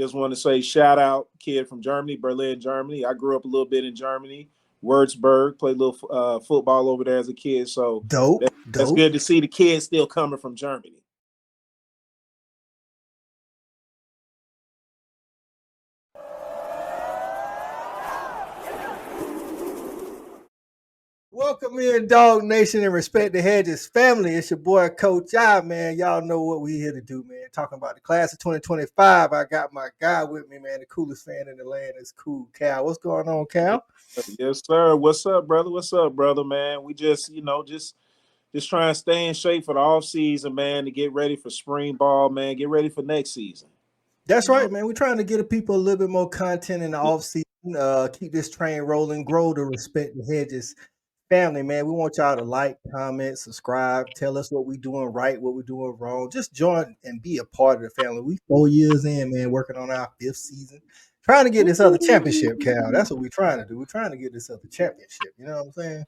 Just want to say shout out, kid from Germany, Berlin, Germany. I grew up a little bit in Germany, Würzburg, played a little football over there as a kid. So Dope, that's dope. good to see the kids still coming from Germany. Welcome in, Dog Nation, and respect the Hedges family. It's your boy, Coach I, man. Y'all know what we here to do, man. Talking about the class of 2025. I got my guy with me, man. The coolest fan in the land is Cool Cal. What's going on, Cal? Yes, sir. What's up, brother? What's up, brother, man? We just trying to stay in shape for the off season, man, to get ready for spring ball, man. Get ready for next season. That's right, man. We're trying to get the people a little bit more content in the off season. Keep this train rolling, grow to respect the Hedges family, man. We want y'all to like, comment, subscribe, tell us what we're doing right, what we're doing wrong. Just join and be a part of the family. We 4 years in, man, working on our 5th season. Trying to get this other championship, Cal. That's what we're trying to do. We're trying to get this other championship. You know what I'm saying?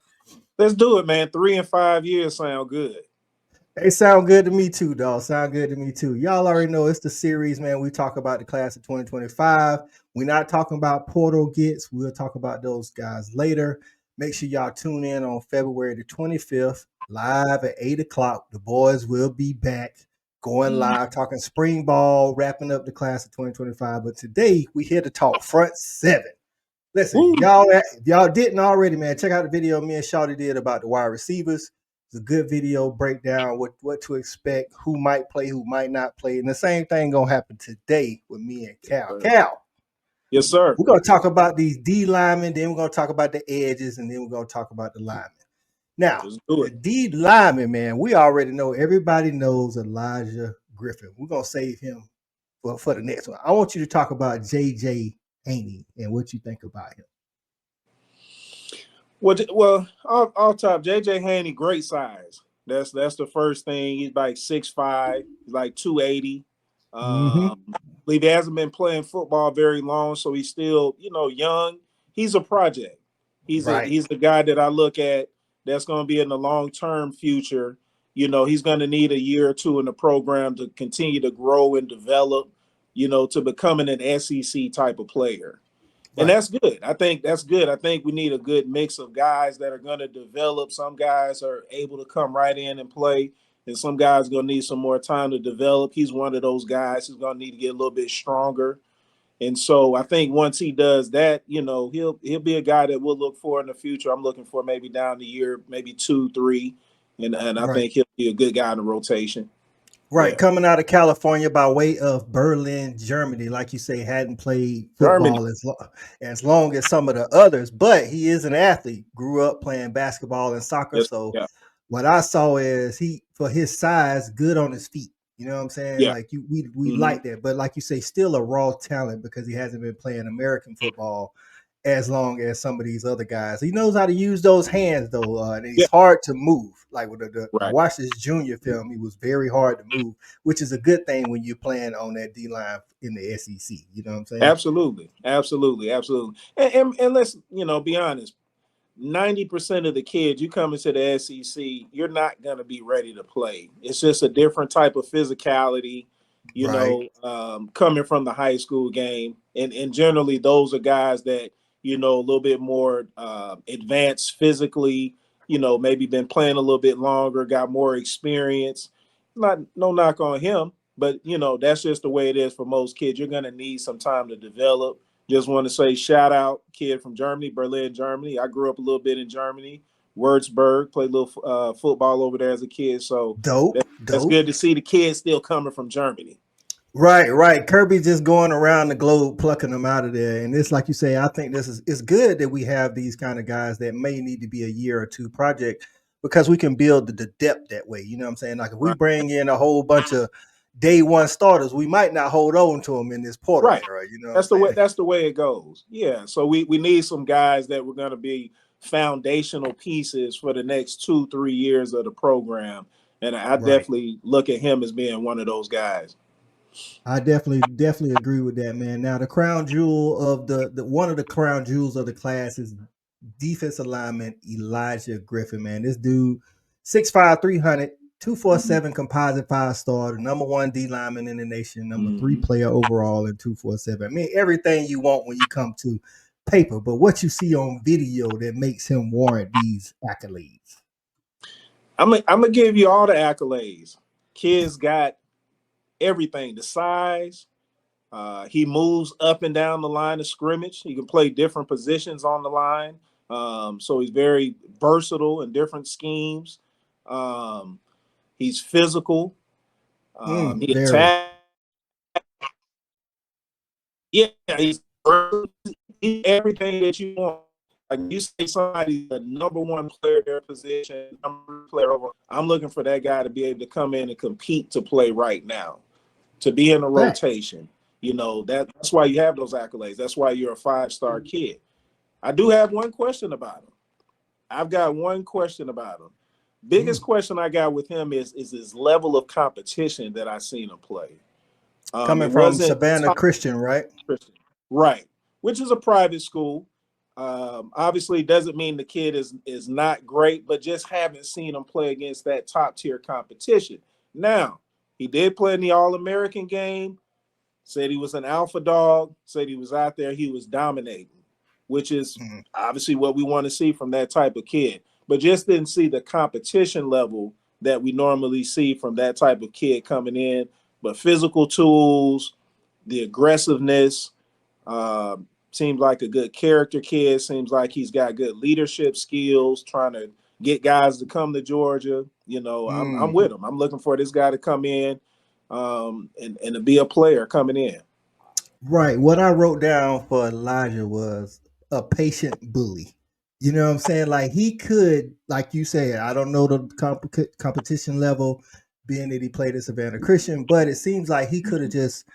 Let's do it, man. 3 and 5 years sound good. They sound good to me too, dog. Sound good to me too. Y'all already know it's the series, man. We talk about the class of 2025. We're not talking about portal gets. We'll talk about those guys later. Make sure y'all tune in on February the 25th, live at 8 o'clock. The boys will be back going live, talking spring ball, wrapping up the class of 2025. But today, we here to talk front seven. Listen, if y'all didn't already, man, check out the video me and Shawty did about the wide receivers. It's a good video breakdown, what to expect, who might play, who might not play. And the same thing gonna happen today with me and Cal. Cal. Yes, sir. We're gonna talk about these D linemen, then we're gonna talk about the edges, and then we're gonna talk about the linemen. Now, the D lineman, man, we already know, everybody knows Elijah Griffin. We're gonna save him for the next one. I want you to talk about JJ Hanne and what you think about him. Well, off top, JJ Hanne, great size. That's the first thing. He's like 6'5", like 280. Believe he hasn't been playing football very long, so he's still, young. He's a project. He's the guy that I look at that's going to be in the long-term future. He's going to need a year or two in the program to continue to grow and develop, to becoming an SEC type of player. And that's good. I think that's good. I think we need a good mix of guys that are going to develop. Some guys are able to come right in and play, and some guys are going to need some more time to develop. He's one of those guys who's going to need to get a little bit stronger. And so I think once he does that, he'll be a guy that we'll look for in the future. I'm looking for maybe down the year, maybe 2, 3, and I think he'll be a good guy in the rotation. Right, coming out of California by way of Berlin, Germany, like you say, hadn't played football as long as some of the others, but he is an athlete. Grew up playing basketball and soccer, so what I saw is he, for his size, good on his feet. You know what I'm saying? Yeah. Like we like that, but like you say, still a raw talent because he hasn't been playing American football as long as some of these other guys. He knows how to use those hands though, and he's hard to move. Like with I watched his junior film, he was very hard to move, which is a good thing when you're playing on that D line in the SEC. You know what I'm saying? Absolutely. And let's be honest. 90% of the kids you come into the SEC, you're not going to be ready to play. It's just a different type of physicality, coming from the high school game. And generally those are guys that, a little bit more advanced physically, maybe been playing a little bit longer, got more experience. No knock on him, but, that's just the way it is for most kids. You're going to need some time to develop. Just want to say shout out, kid from Germany, Berlin, Germany. I grew up a little bit in Germany, Würzburg, played a little football over there as a kid. So that's good to see the kids still coming from Germany. Right. Kirby just going around the globe plucking them out of there. And it's like you say, I think it's good that we have these kind of guys that may need to be a year or two project because we can build the depth that way. You know what I'm saying? Like if we bring in a whole bunch of day one starters, we might not hold on to them in this portal era. You know, that's the way it goes. Yeah. So we need some guys that were going to be foundational pieces for the next 2-3 years of the program, and I definitely look at him as being one of those guys. I definitely agree with that, man. Now the crown jewel of the one of the crown jewels of the class is defensive lineman Elijah Griffin, man. This dude, 6'5", 300. 247 composite 5-star, the number 1 D lineman in the nation, number 3 player overall in 247. I mean, everything you want when you come to paper, but what you see on video that makes him warrant these accolades? I'm gonna give you all the accolades. Kid's got everything. The size. He moves up and down the line of scrimmage. He can play different positions on the line. So he's very versatile in different schemes. He's physical. He Very. attacks. Yeah, he's everything that you want. Like you say, somebody's the number 1 player in their position, number player over. I'm looking for that guy to be able to come in and compete to play right now, to be in a rotation. That's why you have those accolades. That's why you're a 5-star kid. I do have one question about him. I've got one question about him. Biggest question I got with him is his level of competition that I seen him play. Coming It from wasn't Savannah top Christian, right? Christian, right? Which is a private school. Obviously, doesn't mean the kid is not great, but just haven't seen him play against that top tier competition. Now, he did play in the All-American game. Said he was an alpha dog. Said he was out there. He was dominating, which is obviously what we want to see from that type of kid. But just didn't see the competition level that we normally see from that type of kid coming in. But physical tools, the aggressiveness, seems like a good character kid. Seems like he's got good leadership skills, trying to get guys to come to Georgia. I'm with him. I'm looking for this guy to come in and to be a player coming in. Right. What I wrote down for Elijah was a patient bully. You know what I'm saying? Like he could, like you said, I don't know the competition level, being that he played at Savannah Christian, but it seems like he could have just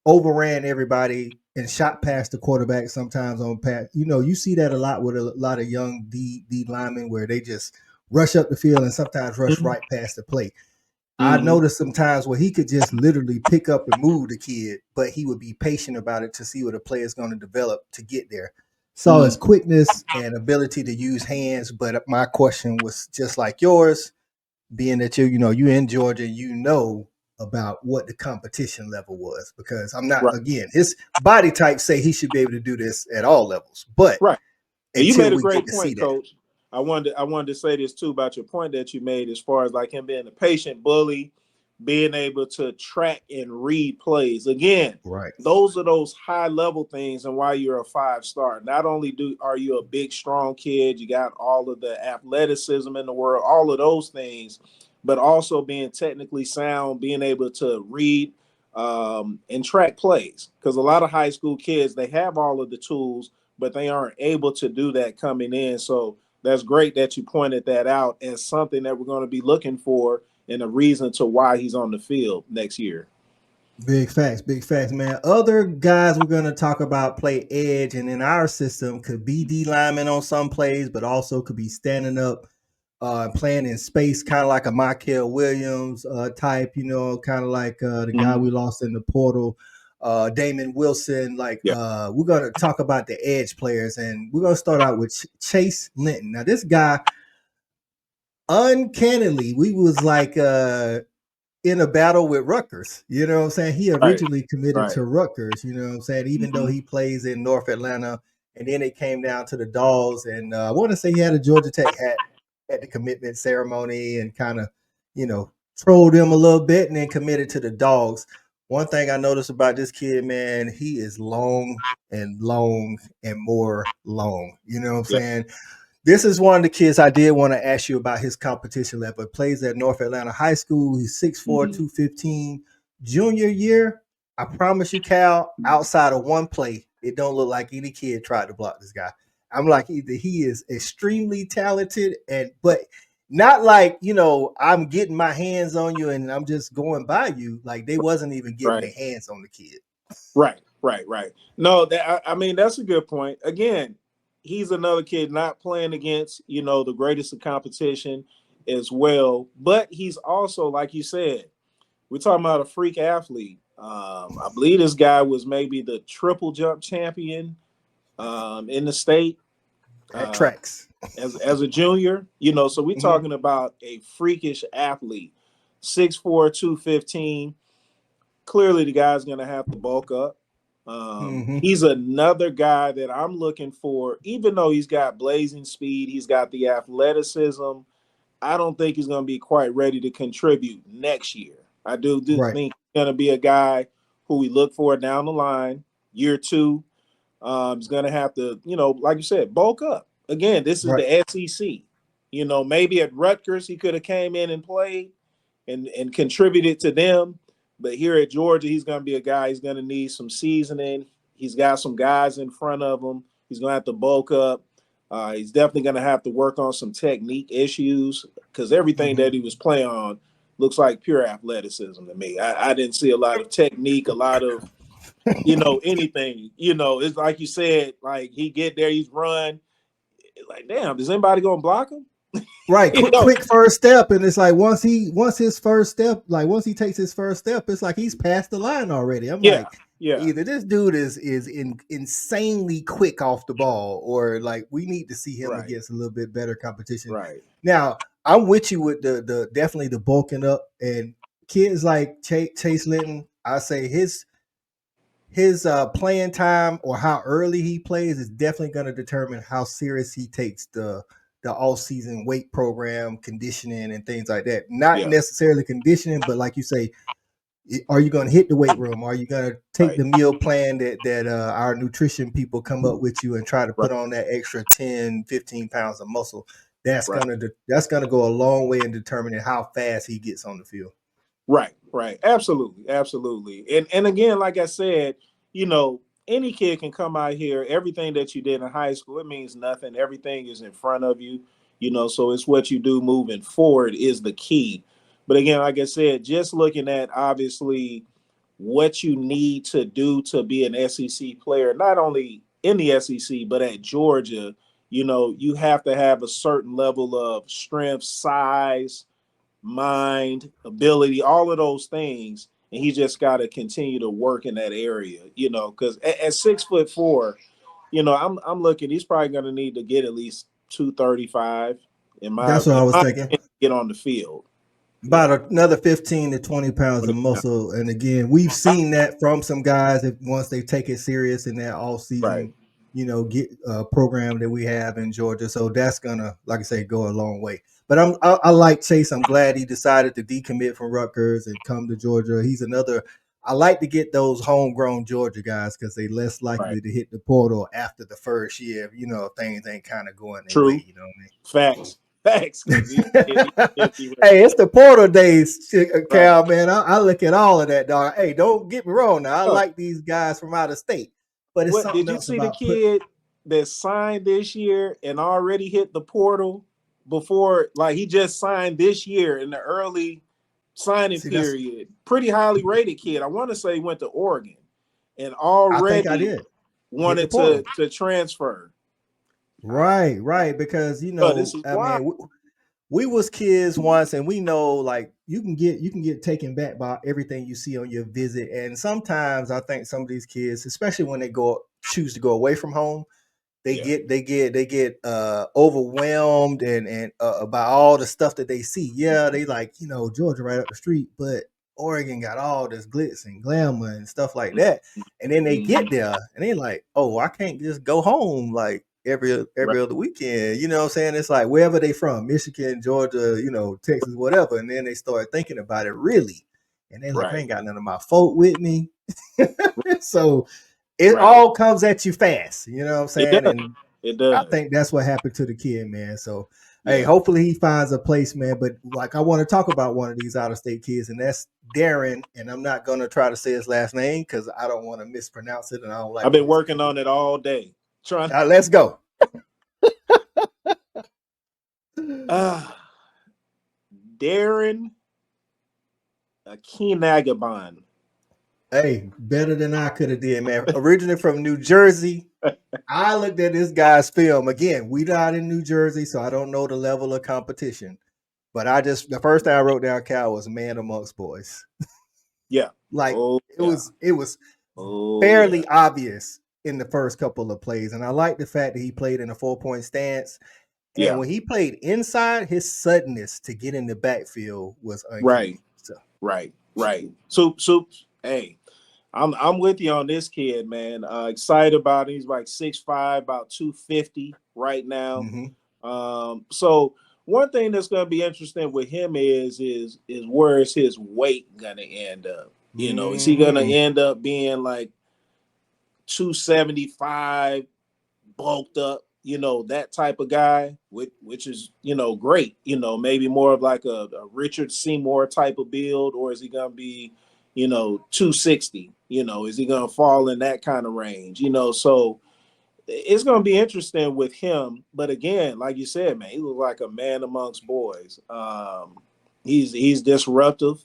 overran everybody and shot past the quarterback sometimes on pass. You see that a lot with a lot of young D linemen where they just rush up the field and sometimes rush right past the play. I noticed sometimes where he could just literally pick up and move the kid, but he would be patient about it to see what a player is going to develop to get there. So his quickness and ability to use hands. But my question was just like yours, being that you in Georgia, about what the competition level was, because I'm not, Right. again, his body type say he should be able to do this at all levels, but Right. And you until made a we get great to see point, that. Coach. I wanted to say this too about your point that you made as far as like him being a patient bully, being able to track and read plays. Again, Right. those are those high level things and why you're a 5-star. Not only are you a big, strong kid, you got all of the athleticism in the world, all of those things, but also being technically sound, being able to read and track plays. Because a lot of high school kids, they have all of the tools, but they aren't able to do that coming in. So that's great that you pointed that out as something that we're going to be looking for and a reason to why he's on the field next year. Big facts, man. Other guys we're going to talk about play edge, and in our system could be D lineman on some plays, but also could be standing up, playing in space, kind of like a Michael Williams type, kind of like the guy we lost in the portal, Damon Wilson. We're going to talk about the edge players, and we're going to start out with Chase Linton. Now, this guy, uncannily, we was like in a battle with Rutgers. You know what I'm saying? He originally committed to Rutgers, you know what I'm saying? Even though he plays in North Atlanta, and then it came down to the Dawgs. And I want to say he had a Georgia Tech hat at the commitment ceremony and kind of, trolled him a little bit and then committed to the Dawgs. One thing I noticed about this kid, man, he is long and more long. You know what I'm saying? This is one of the kids I did want to ask you about his competition level. He plays at North Atlanta High School. He's 6'4", 215. Junior year, I promise you, Cal, outside of one play, it don't look like any kid tried to block this guy. I'm like, either he is extremely talented, but not like, I'm getting my hands on you and I'm just going by you. Like they wasn't even getting their hands on the kid. Right. No, that's a good point. Again, he's another kid not playing against, the greatest of competition as well. But he's also, like you said, we're talking about a freak athlete. I believe this guy was maybe the triple jump champion in the state At tracks. as a junior. So we're talking about a freakish athlete. 6'4", 215. Clearly, the guy's going to have to bulk up. He's another guy that I'm looking for, even though he's got blazing speed, he's got the athleticism. I don't think he's going to be quite ready to contribute next year. I do think he's going to be a guy who we look for down the line, year two. He's going to have to, like you said, bulk up. Again, this is the SEC. Maybe at Rutgers he could have came in and played and contributed to them. But here at Georgia, he's going to be a guy. He's going to need some seasoning. He's got some guys in front of him. He's going to have to bulk up. He's definitely going to have to work on some technique issues because everything that he was playing on looks like pure athleticism to me. I didn't see a lot of technique, a lot of, anything. It's like you said, like he get there, he's run. Like, damn, is anybody going to block him? Right, quick first step, and it's like once he takes his first step, it's like he's past the line already. I'm like, either this dude is insanely quick off the ball, or like we need to see him against a little bit better competition. Right now, I'm with you with the definitely the bulking up, and kids like Chase Linton. I say his playing time or how early he plays is definitely going to determine how serious he takes the all-season weight program, conditioning, and things like that. Not necessarily conditioning, but like you say, are you going to hit the weight room? Are you going to take the meal plan that our nutrition people come up with you and try to put on that extra 10, 15 pounds of muscle? That's gonna go a long way in determining how fast he gets on the field. Right. Absolutely. And again, like I said, any kid can come out here. Everything that you did in high school, it means nothing. Everything is in front of you, so it's what you do moving forward is the key. But again, like I said, just looking at obviously what you need to do to be an SEC player, not only in the SEC, but at Georgia, you have to have a certain level of strength, size, mind, ability, all of those things. And he just got to continue to work in that area, because at 6'4", I'm looking, he's probably going to need to get at least 235 That's what I was thinking. Get on the field. About another 15 to 20 pounds of muscle. And again, we've seen that from some guys that once they take it serious in that all season, get program that we have in Georgia. So that's gonna, like I say, go a long way. But I like Chase. I'm glad he decided to decommit from Rutgers and come to Georgia. He's another. I like to get those homegrown Georgia guys because they're less likely to hit the portal after the first year. If things ain't kind of going their way. You know what I mean? Facts. Hey, it's the portal days, Cal, man. I look at all of that, dog. Hey, don't get me wrong. Now, I like these guys from out of state, but it's something did you else see about the kid that signed this year and already hit the portal before? Like he just signed this year in the early signing period. Pretty highly rated kid. I want to say he went to Oregon and already wanted to transfer. Right. Because this is wild. We was kids once, and we know like you can get taken back by everything you see on your visit. And sometimes I think some of these kids, especially when they choose to go away from home, they get overwhelmed and by all the stuff that they see. Yeah, they like Georgia right up the street, but Oregon got all this glitz and glamour and stuff like that. And then they get there and they're like, oh, I can't just go home like every other weekend. You know what I'm saying? It's like wherever they from, Michigan, Georgia, Texas, whatever. And then they start thinking about it really. And they're like, I ain't got none of my folk with me. So it all comes at you fast. You know what I'm saying? It does. I think that's what happened to the kid, man. So hey, hopefully he finds a place, man. But like I want to talk about one of these out-of-state kids, and that's Darren. And I'm not gonna try to say his last name because I don't want to mispronounce it, and I don't like. I've been working on it all day. Let's go. Darren Ikinnagbon. Hey, better than I could have did, man. Originally from New Jersey. I looked at this guy's film. Again, we not in New Jersey, so I don't know the level of competition. But the first thing I wrote down, Cal, was man amongst boys. Yeah. Like it was fairly obvious in the first couple of plays. And I like the fact that he played in a 4-point stance. And when he played inside, his suddenness to get in the backfield was uncanny. Right. So, hey, I'm with you on this kid, man. Excited about him. He's like 6'5", about 250 right now. So one thing that's going to be interesting with him is where is his weight going to end up? Is he going to end up being like 275, bulked up? That type of guy, which is great. Maybe more of like a Richard Seymour type of build, or is he going to be 260? Is he going to fall in that kind of range? So it's going to be interesting with him. But again, like you said, man, he looks like a man amongst boys. He's disruptive.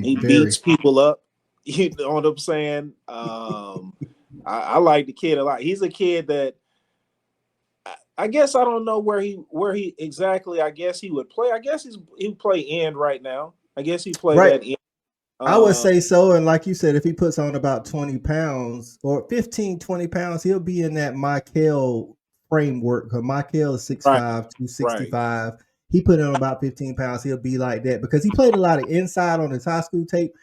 He beats people up. You know what I'm saying? I like the kid a lot. He's a kid that I guess I don't know where he exactly. I guess he would play. I guess he play end right now. I guess he play that end. I would say so. And like you said, if he puts on about 20 pounds or 15, 20 pounds, he'll be in that Michael framework. Because Michael is 6'5", 265. Right. He put on about 15 pounds. He'll be like that because he played a lot of inside on his high school tape.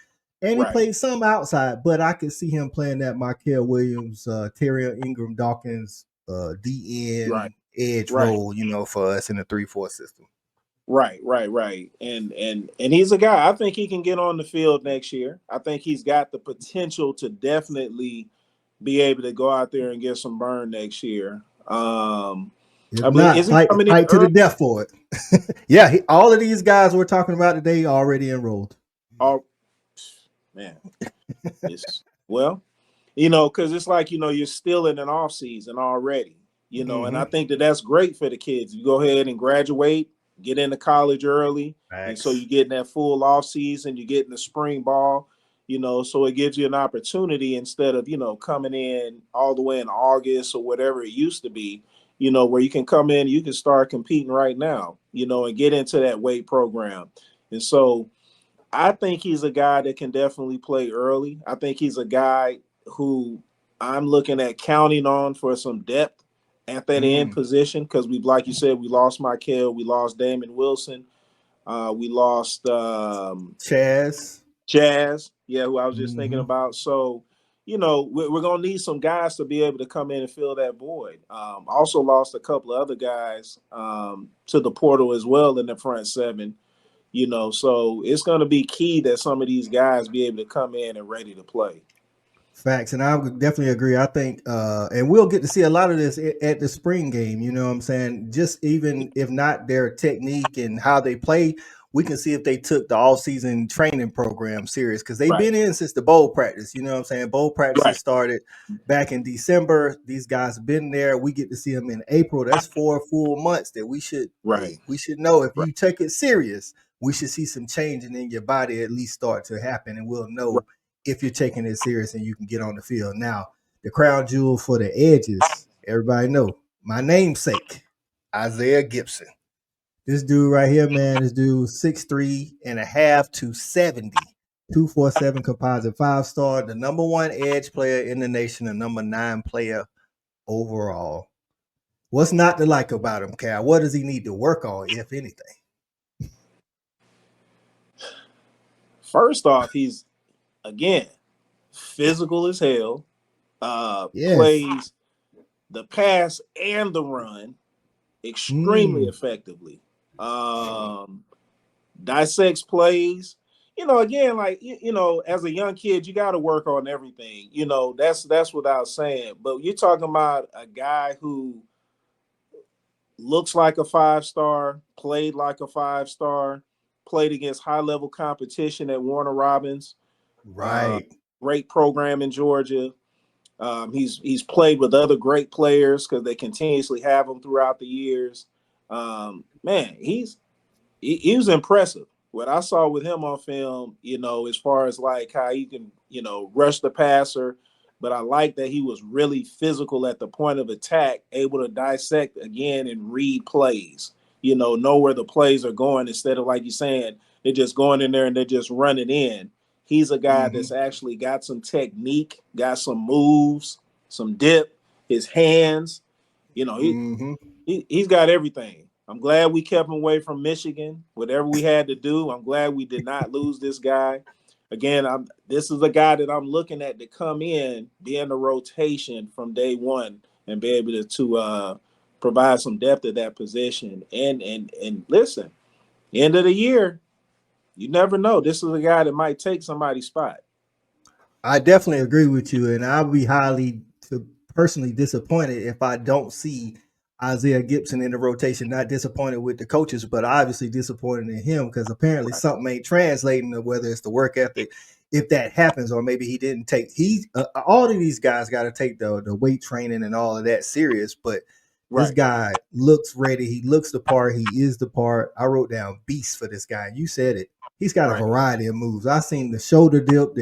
And he played some outside. But I could see him playing that Michael Williams, Terry Ingram Dawkins, DN edge role, for us in the 3-4 system. Right. And he's a guy. I think he can get on the field next year. I think he's got the potential to definitely be able to go out there and get some burn next year. If not, fight to the death for it. Yeah, all of these guys we're talking about today already enrolled. Oh, man. Because it's like, you're still in an off season already, and I think that's great for the kids. You go ahead and graduate, get into college early. And so you get in that full off season, you get in the spring ball, so it gives you an opportunity instead of, coming in all the way in August or whatever it used to be, where you can come in, you can start competing right now, and get into that weight program. And so I think he's a guy that can definitely play early. I think he's a guy who I'm looking at counting on for some depth at that end position because like you said, we lost Michael, we lost Damon Wilson, we lost Chaz, who I was just thinking about. So, we're going to need some guys to be able to come in and fill that void. Also lost a couple of other guys to the portal as well in the front seven. So it's going to be key that some of these guys be able to come in and ready to play. Facts, and I would definitely agree. I think, and we'll get to see a lot of this at the spring game. You know what I'm saying? Just even if not their technique and how they play, we can see if they took the all-season training program serious because they've been in since the bowl practice. You know what I'm saying? Bowl practices started back in December. These guys have been there. We get to see them in April. That's 4 full months that we should we should know if you take it serious. We should see some changing in your body at least start to happen, and we'll know if you're taking it serious and you can get on the field. Now, the crown jewel for the edges, everybody know, my namesake, Isaiah Gibson. This dude right here, man, this dude 6'3" and a half, 270, 247 composite 5-star, the number 1 edge player in the nation, the number 9 player overall. What's not to like about him, Cal? What does he need to work on, if anything? First off, he's, again, physical as hell, plays the pass and the run extremely effectively, dissects plays, again, like, as a young kid, you got to work on everything, that's without saying, but you're talking about a guy who looks like a 5-star, played like a 5-star, played against high-level competition at Warner Robins. Great program in Georgia. He's played with other great players because they continuously have him throughout the years. Man, he was impressive. What I saw with him on film, as far as like how he can, rush the passer, but I like that he was really physical at the point of attack, able to dissect again and read plays, know where the plays are going instead of, like you're saying, they're just going in there and they're just running in. He's a guy that's actually got some technique, got some moves, some dip, his hands, he's got everything. I'm glad we kept him away from Michigan. Whatever we had to do, I'm glad we did not lose this guy. Again, this is a guy that I'm looking at to come in, be in the rotation from day one, and be able to provide some depth at that position. And listen, end of the year, you never know. This is a guy that might take somebody's spot. I definitely agree with you, and I'll be personally disappointed if I don't see Isaiah Gibson in the rotation. Not disappointed with the coaches, but obviously disappointed in him because apparently Right. something ain't translating to whether it's the work ethic, if that happens, or maybe he didn't take. All of these guys got to take the weight training and all of that serious, but this Right. guy looks ready. He looks the part. He is the part. I wrote down beast for this guy. You said it. He's got a Right. variety of moves. I seen the shoulder dip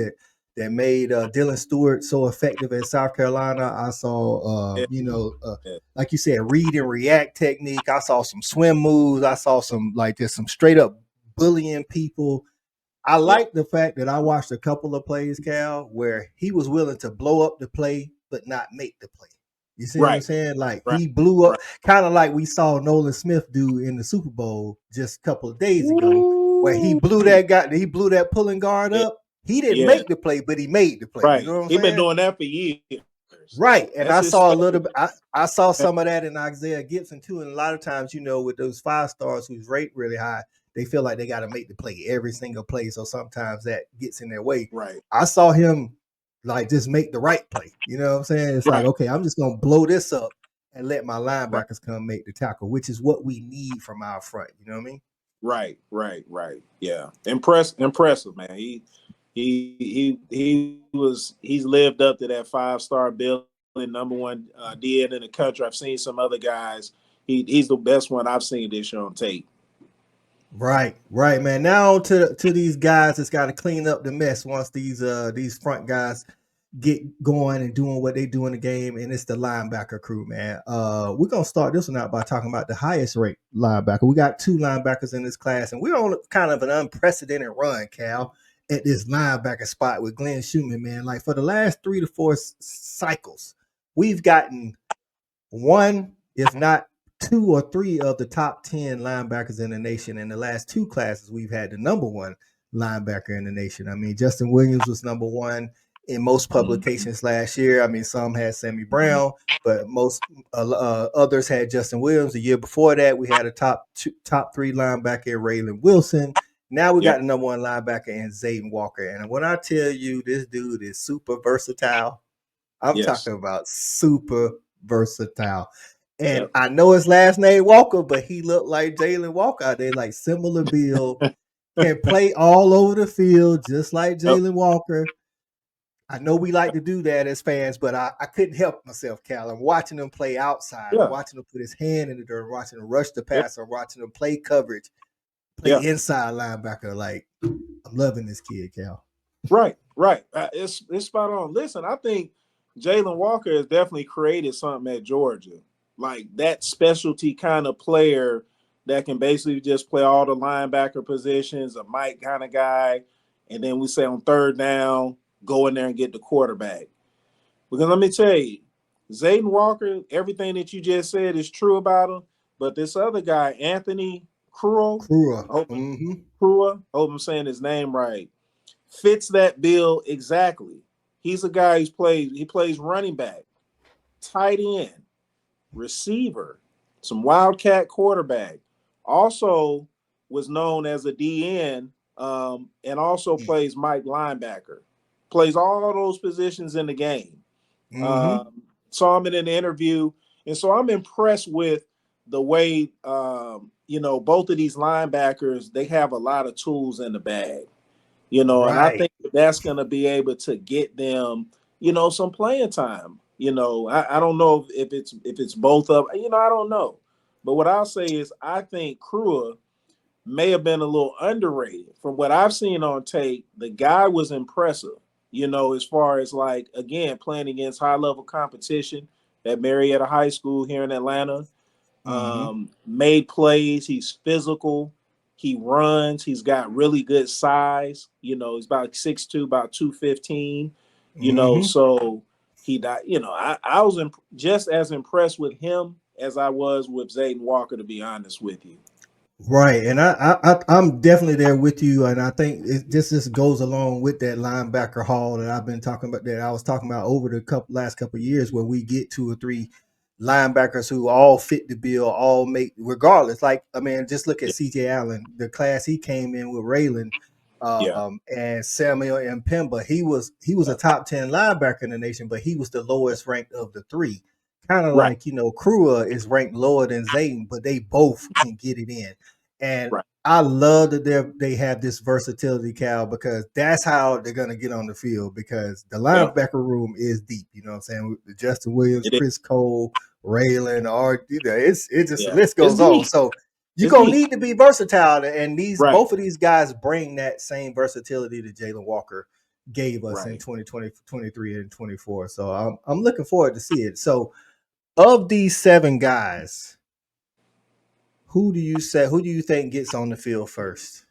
that made Dylan Stewart so effective at South Carolina. I saw, Yeah. Yeah. like you said, read and react technique. I saw some swim moves. I saw some like just some straight up bullying people. I Yeah. like the fact that I watched a couple of plays, Cal, where he was willing to blow up the play but not make the play. You see what I'm Right. saying? Like Right. he blew up, Right. kind of like we saw Nolan Smith do in the Super Bowl just a couple of days ago, where he Ooh. blew that pulling guard Yeah. up. He didn't Yeah. make the play, but he made the play. You Right. know what I'm He been saying? doing that for years. Right. And That's I his saw a specialty. little bit, I saw some of that in Isaiah Gibson too. And a lot of times, with those 5 stars whose rate really high, they feel like they got to make the play every single play. So sometimes that gets in their way. Right. I saw him like just make the right play. You know what I'm saying? It's like, Right. okay, I'm just going to blow this up and let my Right. linebackers come make the tackle, which is what we need from our front. You know what I mean? Right. Right. Right. Yeah. Impressive, man. He's lived up to that 5-star billing, number one DN in the country. I've seen some other guys. He's the best one I've seen this year on tape. Right, man. Now to these guys that's got to clean up the mess once these front guys get going and doing what they do in the game, and it's the linebacker crew, man. We're gonna start this one out by talking about the highest rate linebacker. We got 2 linebackers in this class, and we're on kind of an unprecedented run, Cal, at this linebacker spot with Glenn Schumann, man. Like for the last 3 to 4 cycles, we've gotten one, if not 2 or 3 of the top 10 linebackers in the nation. In the last 2 classes, we've had the number one linebacker in the nation. I mean, Justin Williams was number one in most Mm-hmm. publications last year. I mean, some had Sammy Mm-hmm. Brown, but most others had Justin Williams. The year before that, we had a top 3 linebacker, Raylan Wilson. Now we got Yep. the number one linebacker in Zayden Walker. And when I tell you this dude is super versatile, I'm Yes. talking about super versatile. And Yep. I know his last name Walker, but he looked like Jalen Walker out there, like similar build, can play all over the field, just like Yep. Jalen Walker. I know we like to do that as fans, but I couldn't help myself, Cal. I'm watching him play outside. I'm Yeah. watching him put his hand in the dirt. I'm watching him rush the Yep. pass. I'm watching him play coverage, play Yeah. inside linebacker. Like, I'm loving this kid, Cal. Right. Right. It's spot on. Listen, I think Jalen Walker has definitely created something at Georgia, like that specialty kind of player that can basically just play all the linebacker positions, a Mike kind of guy, and then we say on third down, go in there and get the quarterback. Because let me tell you, Zayden Walker, everything that you just said is true about him. But this other guy, Anthony Kruah, Kruah. I hope, Mm-hmm. I hope I'm saying his name right, fits that bill exactly. He's a guy he plays running back, tight end, receiver, some wildcat quarterback. Also was known as a DN, and also plays Mike linebacker. Plays all those positions in the game. Mm-hmm. Saw him in an interview, and so I'm impressed with the way both of these linebackers, they have a lot of tools in the bag. And I Right. think that's going to be able to get them, some playing time. I don't know if it's both of, I don't know. But what I'll say is I think Kruah may have been a little underrated. From what I've seen on tape, the guy was impressive, as far as like, again, playing against high level competition at Marietta High School here in Atlanta. Mm-hmm. Made plays. He's physical. He runs. He's got really good size. He's about 6'2", about 215. Mm-hmm. So he died. I was just as impressed with him as I was with Zayden Walker, to be honest with you. Right, and I'm definitely there with you, and I think this just goes along with that linebacker haul that I've been talking about, that I was talking about over the last couple of years, where we get 2 or 3 linebackers who all fit the bill, all make regardless. Like, I mean, just look at Yeah, C.J. Allen, the class he came in with, Raylan, yeah, and Samuel and Pemba. He was a yeah. top 10 linebacker in the nation, but he was the lowest ranked of the 3. Kind of Right, like, Kruah is ranked lower than Zayden, but they both can get it in. And right. I love that they have this versatility, Cal, because that's how they're gonna get on the field, because the Yeah, linebacker room is deep. You know what I'm saying? With Justin Williams, it is. Chris Cole, Raylan, or it's just the Yeah, list it's goes on. deep. So you're It's gonna deep. need to be versatile, and these Right, both of these guys bring that same versatility that Jalen Walker gave us in right. 2020, 23, and 24. So I'm looking forward to see it. So of these 7 guys, who do you think gets on the field first?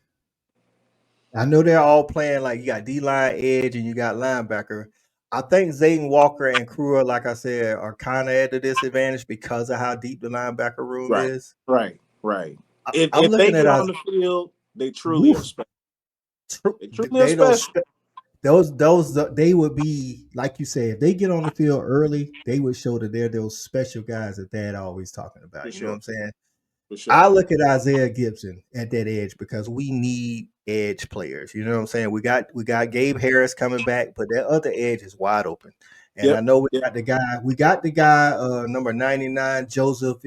I know they're all playing, like, you got D line, edge, and you got linebacker. I think Zayden Walker and Kruah, like I said, are kind of at a disadvantage because of how deep the linebacker room Right, is. right, right. I, I'm If they looking at get us. on the field, they truly are Woof, special. They truly are they don't. special Those they would be, like you say, if they get on the field early, they would show that they're those special guys that Dad always talking for about. You know what sure, I'm saying? for sure. I look at Isaiah Gibson at that edge because we need edge players. You know what I'm saying? We got Gabe Harris coming back, but that other edge is wide open. And I Yep, know we yep. got the guy number 99, Joseph,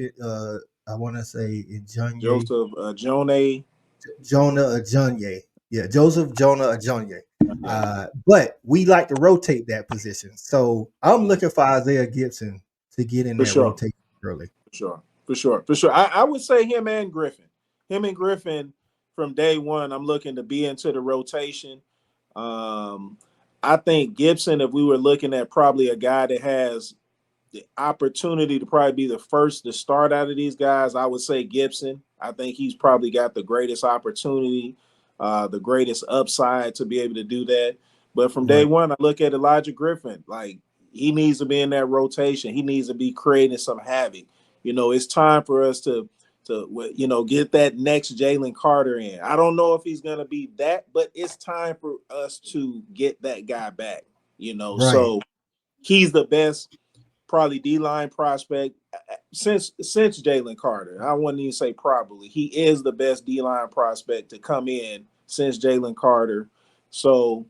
I want to say Injunye, Joseph Jonah. Jonah Ajonye. Yeah, Joseph Jonah Ajonye. Yeah, But we like to rotate that position. So I'm mhm, looking for Isaiah Gibson to get in for that sure, rotation early. for sure, for sure, for sure. I would say him and Griffin from day one. I'm looking to be into the rotation. Um, I think Gibson, if we were looking at probably a guy that has the opportunity to probably be the first to start out of these guys, I would say Gibson. I think he's probably got the greatest opportunity, the greatest upside to be able to do that. But from day Right. one, I look at Elijah Griffin. Like, he needs to be in that rotation. He needs to be creating some havoc. It's time for us to get that next Jalen Carter in. I don't know if he's gonna be that, but it's time for us to get that guy back. Right. So he's the best probably D line prospect since Jalen Carter. I wouldn't even say probably. He is the best D line prospect to come in since Jalen Carter. So,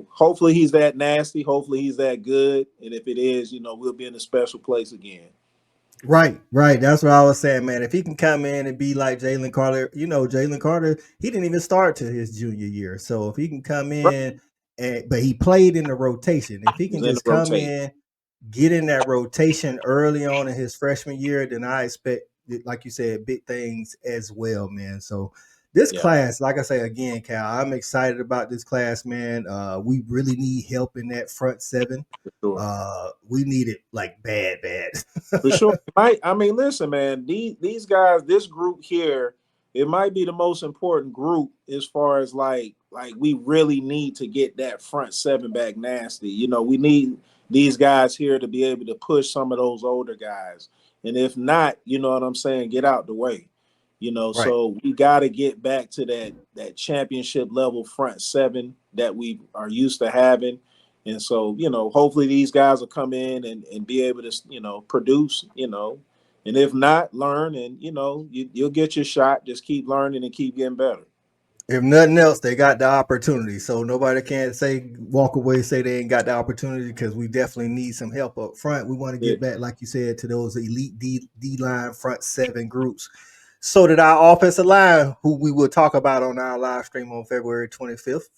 hopefully he's that nasty. Hopefully he's that good. And if it is, we'll be in a special place again. Right, right. That's what I was saying, man. If he can come in and be like Jalen Carter, Jalen Carter, he didn't even start to his junior year. So if he can come Right. in, but he played in the rotation. If he He's can in the just come rotate. in, get in that rotation early on in his freshman year, then I expect, like you said, big things as well, man. So this Yeah, class, like I say again, Cal, I'm excited about this class, man. We really need help in that front 7. for sure. We need it like bad, bad. For sure. I mean, listen, man, these guys, this group here, it might be the most important group as far as like we really need to get that front 7 back nasty. We need these guys here to be able to push some of those older guys. And if not, you know what I'm saying, get out the way. Right. So we got to get back to that championship level front 7 that we are used to having. And so, hopefully these guys will come in and be able to, produce, and if not, learn and, you'll get your shot. Just keep learning and keep getting better. If nothing else, they got the opportunity. So nobody can't say walk away, say they ain't got the opportunity, because we definitely need some help up front. We want to Yeah. get back, like you said, to those elite D line front 7 groups, so that our offensive line, who we will talk about on our live stream on February 25th,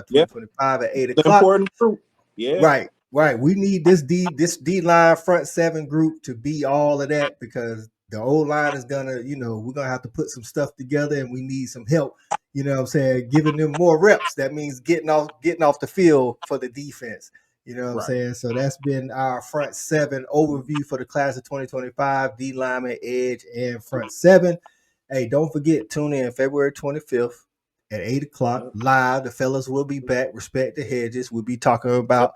Yeah. 2025 at 8 The o'clock. important group. Yeah. Right, right. We need this D line front 7 group to be all of that, because the old line is gonna, we're gonna have to put some stuff together, and we need some help. You know what I'm saying? Giving them more reps. That means getting off the field for the defense. You know what I'm Right. saying? So that's been our front 7 overview for the class of 2025, D lineman, edge, and front 7. Hey, don't forget, tune in February 25th at 8 o'clock Yep. live. The fellas will be back. Respect the Hedges. We'll be talking Yep. about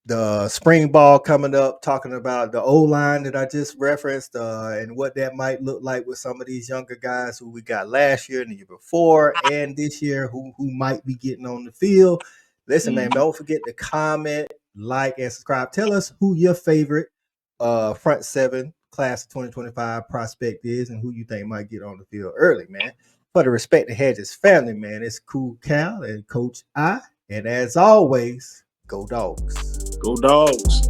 the spring ball coming up, talking about the O line that I just referenced, and what that might look like with some of these younger guys who we got last year and the year before, and this year who might be getting on the field. Listen, man, don't forget to comment, like, and subscribe. Tell us who your favorite front seven class of 2025 prospect is and who you think might get on the field early, man. For the Respect the Hedges family, man, it's Cool Cal and Coach I. And as always, go Dogs. Go Dogs.